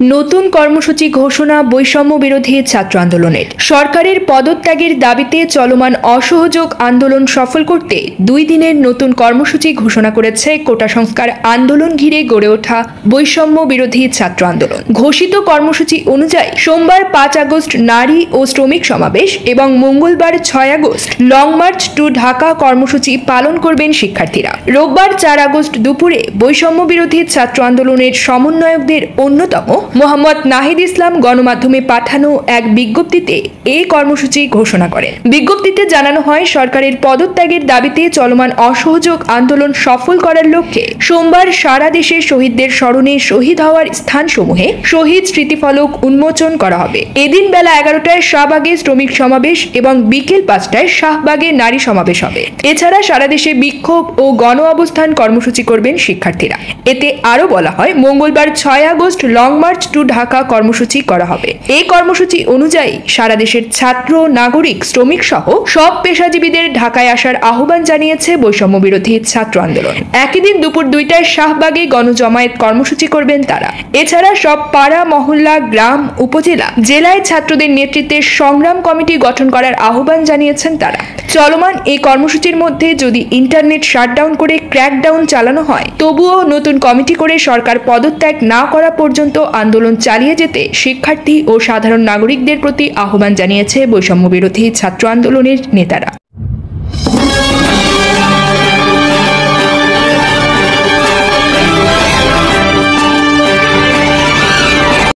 নতুন কর্মসূচি ঘোষণা বৈষম্য বিরোধী ছাত্র আন্দোলনের। সরকারের পদত্যাগের দাবিতে চলমান অসহযোগ আন্দোলন সফল করতে 2 দিনের নতুন কর্মসূচি ঘোষণা করেছে কোটা সংস্কার আন্দোলন ঘিরে গড়ে ওঠা বৈষম্য বিরোধী ছাত্র আন্দোলন। ঘোষিত কর্মসূচি অনুযায়ী সোমবার 5 আগস্ট নারী ও শ্রমিক সমাবেশ এবং মঙ্গলবার 6 আগস্ট লং মার্চ টু ঢাকা কর্মসূচি পালন করবেন শিক্ষার্থীরা। রোববার 4 আগস্ট দুপুরে বৈষম্য বিরোধী ছাত্র আন্দোলনের সমন্বয়কদের অন্যতম মোহাম্মদ নাহিদ ইসলাম গণমাধ্যমে পাঠানো এক বিজ্ঞপ্তিতে এই কর্মসূচি ঘোষণা করেন। বিজ্ঞপ্তিতে জানানো হয়, সরকারের পদত্যাগের দাবিতে চলমান অসহযোগ আন্দোলন সফল করার লক্ষ্যে সোমবার সারা দেশে শহীদদের স্মরণে শহীদ হওয়ার স্থানসমূহে শহীদ স্মৃতিফলক উন্মোচন করা হবে। এদিন বেলা 11টায় শাহবাগে শ্রমিক সমাবেশ এবং বিকেল 5টায় শাহবাগে নারী সমাবেশ হবে। এছাড়া সারা দেশে বিক্ষোভ ও গণ অবস্থান কর্মসূচি করবেন শিক্ষার্থীরা। এতে আরো বলা হয়, মঙ্গলবার 6 আগস্ট লং মার্চ টু ঢাকা কর্মসূচি করা হবে। এই কর্মসূচি অনুযায়ী সারা দেশের ছাত্র, নাগরিক, শ্রমিক সহ সব পেশাজীবীদের ঢাকায় আসার আহ্বান জানিয়েছে বৈষম্য বিরোধী ছাত্র আন্দোলন। একই দিন দুপুর 2টায় শাহবাগে গণজমায়েত কর্মসূচি করবেন তারা। এছাড়া সব পাড়া, মহল্লা, গ্রাম, উপজেলা, জেলায় ছাত্রদের নেতৃত্বে সংগ্রাম কমিটি গঠন করার আহ্বান জানিয়েছেন তারা। চলমান এই কর্মসূচির মধ্যে যদি ইন্টারনেট শাটডাউন করে ক্র্যাকডাউন চালানো হয়, তবুও নতুন কমিটি করে সরকার পদত্যাগ না করা পর্যন্ত আন্দোলন চালিয়ে যেতে শিক্ষার্থী ও সাধারণ নাগরিকদের প্রতি আহ্বান জানিয়েছে বৈষম্য বিরোধী ছাত্র আন্দোলনের নেতারা।